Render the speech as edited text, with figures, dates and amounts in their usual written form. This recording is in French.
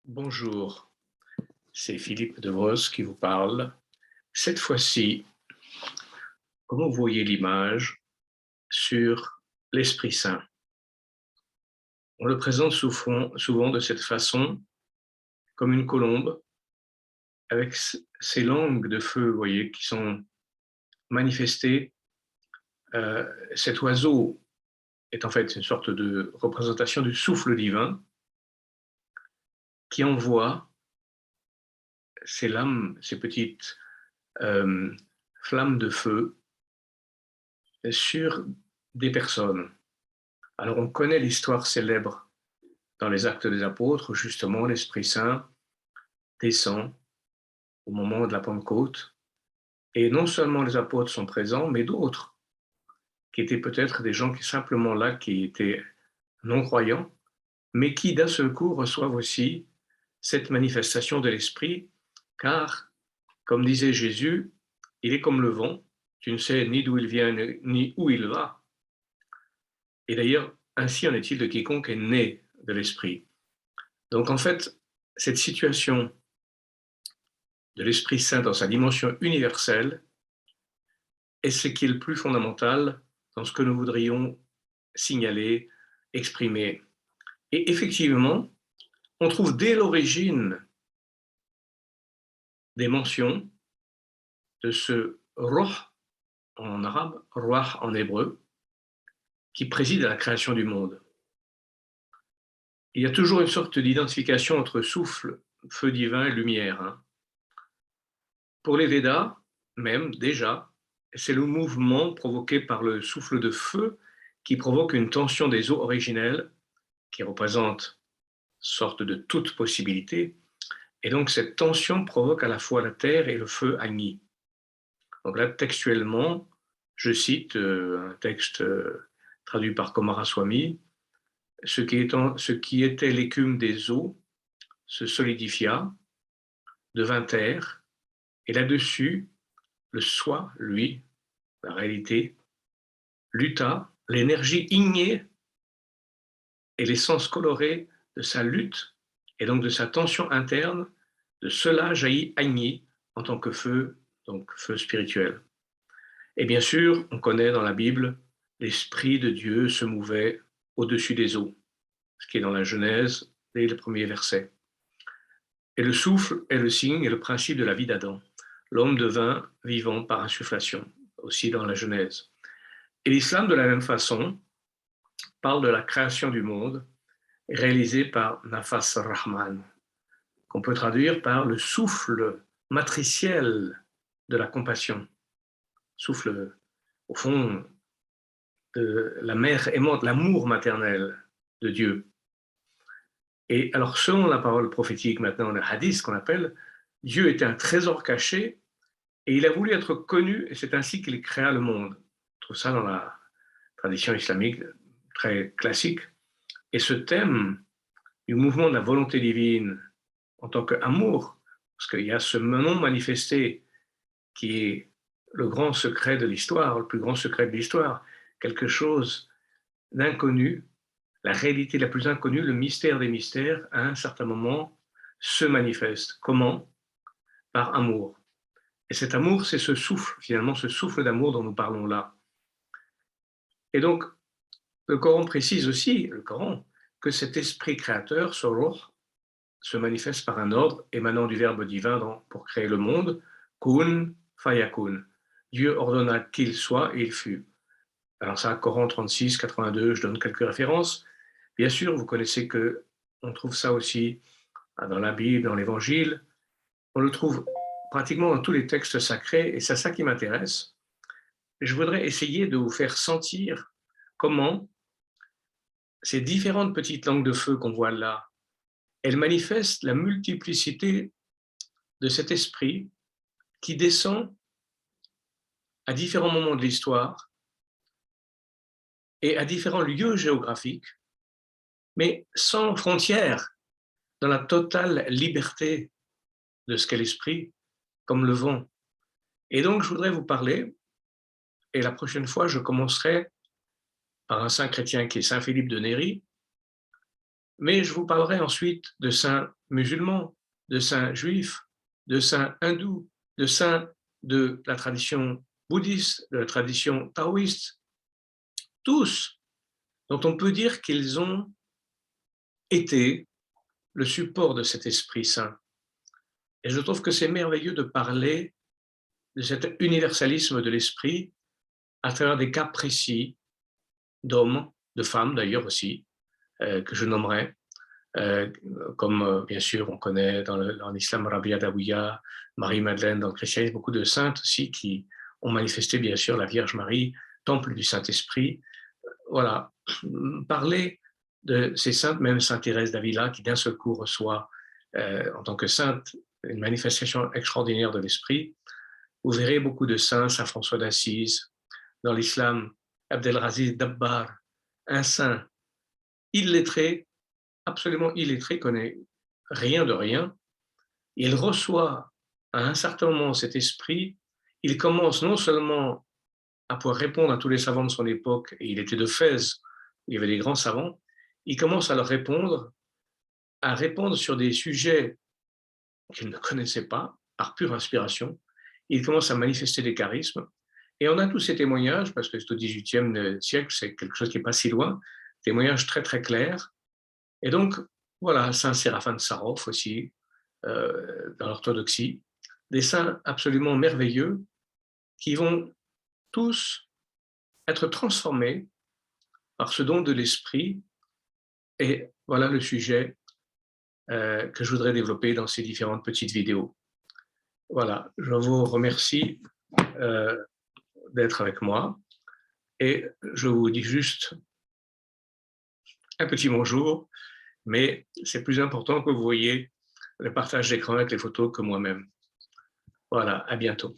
Bonjour, c'est Philippe Devros qui vous parle. Cette fois-ci, comment vous voyez l'image sur l'Esprit Saint? On le présente souvent de cette façon, comme une colombe, avec ses langues de feu, vous voyez, qui sont manifestées. Cet oiseau est en fait une sorte de représentation du souffle divin qui envoie ses lames, ses petites euh, flammes de feu sur des personnes. Alors on connaît l'histoire célèbre dans les Actes des Apôtres, où justement l'Esprit Saint descend au moment de la Pentecôte, et non seulement les apôtres sont présents, mais d'autres, qui étaient peut-être des gens qui simplement là, qui étaient non-croyants, mais qui d'un seul coup reçoivent aussi cette manifestation de l'Esprit, car, comme disait Jésus, il est comme le vent, tu ne sais ni d'où il vient ni où il va. Et d'ailleurs, ainsi en est-il de quiconque est né de l'Esprit. Donc en fait, cette situation de l'Esprit Saint dans sa dimension universelle est ce qui est le plus fondamental dans ce que nous voudrions signaler, exprimer. Et effectivement, on trouve dès l'origine des mentions de ce roh en arabe, roi en hébreu, qui préside à la création du monde. Il y a toujours une sorte d'identification entre souffle, feu divin et lumière, hein. Pour les Védas, même déjà, c'est le mouvement provoqué par le souffle de feu qui provoque une tension des eaux originelles, qui représente sorte de toute possibilité. Et donc cette tension provoque à la fois la terre et le feu Agni. Donc là, textuellement, je cite un texte traduit par Komaraswamy, ce qui était l'écume des eaux se solidifia, devint terre, et là-dessus, le soi, lui, la réalité, lutta, l'énergie ignée et l'essence colorée de sa lutte et donc de sa tension interne, de cela jaillit Agni en tant que feu, donc feu spirituel. Et bien sûr, on connaît dans la Bible, l'Esprit de Dieu se mouvait au-dessus des eaux, ce qui est dans la Genèse dès le premier verset. Et le souffle est le signe et le principe de la vie d'Adam. L'homme devint vivant par insufflation, aussi dans la Genèse. Et l'islam, de la même façon, parle de la création du monde réalisée par Nafas Rahman, qu'on peut traduire par le souffle matriciel de la compassion, souffle au fond de la mère aimante, l'amour maternel de Dieu. Et alors, selon la parole prophétique, maintenant le hadith qu'on appelle, Dieu était un trésor caché et il a voulu être connu et c'est ainsi qu'il créa le monde. On trouve ça dans la tradition islamique très classique. Et ce thème du mouvement de la volonté divine en tant qu'amour, parce qu'il y a ce non manifesté qui est le grand secret de l'histoire, le plus grand secret de l'histoire, quelque chose d'inconnu, la réalité la plus inconnue, le mystère des mystères, à un certain moment, se manifeste. Comment? Par amour. Et cet amour, c'est ce souffle, finalement, ce souffle d'amour dont nous parlons là. Et donc, le Coran précise aussi, le Coran, que cet esprit créateur, ce ruh, se manifeste par un ordre émanant du Verbe divin pour créer le monde, kun fayakun. Dieu ordonna qu'il soit et il fut. Alors ça, Coran 36, 82, je donne quelques références. Bien sûr, vous connaissez que on trouve ça aussi dans la Bible, dans l'Évangile. On le trouve pratiquement dans tous les textes sacrés, et c'est ça qui m'intéresse. Je voudrais essayer de vous faire sentir comment ces différentes petites langues de feu qu'on voit là, elles manifestent la multiplicité de cet esprit qui descend à différents moments de l'histoire et à différents lieux géographiques, mais sans frontières, dans la totale liberté de ce qu'est l'esprit, comme le vent. Et donc, je voudrais vous parler, et la prochaine fois, je commencerai par un saint chrétien qui est Saint Philippe de Néri, Mais je vous parlerai ensuite de saints musulmans, de saints juifs, de saints hindous, de saints de la tradition bouddhiste, de la tradition taoïste, tous dont on peut dire qu'ils ont été le support de cet Esprit Saint. Et je trouve que c'est merveilleux de parler de cet universalisme de l'esprit à travers des cas précis d'hommes, de femmes d'ailleurs aussi, que je nommerai, comme bien sûr on connaît dans l'islam Rabia Dawiya, Marie-Madeleine, dans le christianisme, beaucoup de saintes aussi qui ont manifesté bien sûr la Vierge Marie, temple du Saint-Esprit. Voilà, parler de ces saintes, même Sainte Thérèse d'Avila, qui d'un seul coup reçoit en tant que sainte une manifestation extraordinaire de l'esprit. Vous verrez beaucoup de saints, Saint François d'Assise, dans l'islam, Abdelaziz Dabbar, un saint illettré, absolument illettré, connaît rien de rien. Il reçoit à un certain moment cet esprit, il commence non seulement à pouvoir répondre à tous les savants de son époque, et il était de Fès, il y avait des grands savants, il commence à leur répondre, à répondre sur des sujets qu'il ne connaissait pas, par pure inspiration. Il commence à manifester des charismes. Et on a tous ces témoignages, parce que c'est au XVIIIe siècle, c'est quelque chose qui n'est pas si loin, témoignages très très clairs. Et donc, voilà, Saint Séraphin de Sarov aussi, dans l'orthodoxie, des saints absolument merveilleux qui vont tous être transformés par ce don de l'esprit. Et voilà le sujet que je voudrais développer dans ces différentes petites vidéos. Voilà, je vous remercie euh, d'être avec moi et je vous dis juste un petit bonjour, mais c'est plus important que vous voyez le partage d'écran avec les photos que moi-même. Voilà, à bientôt.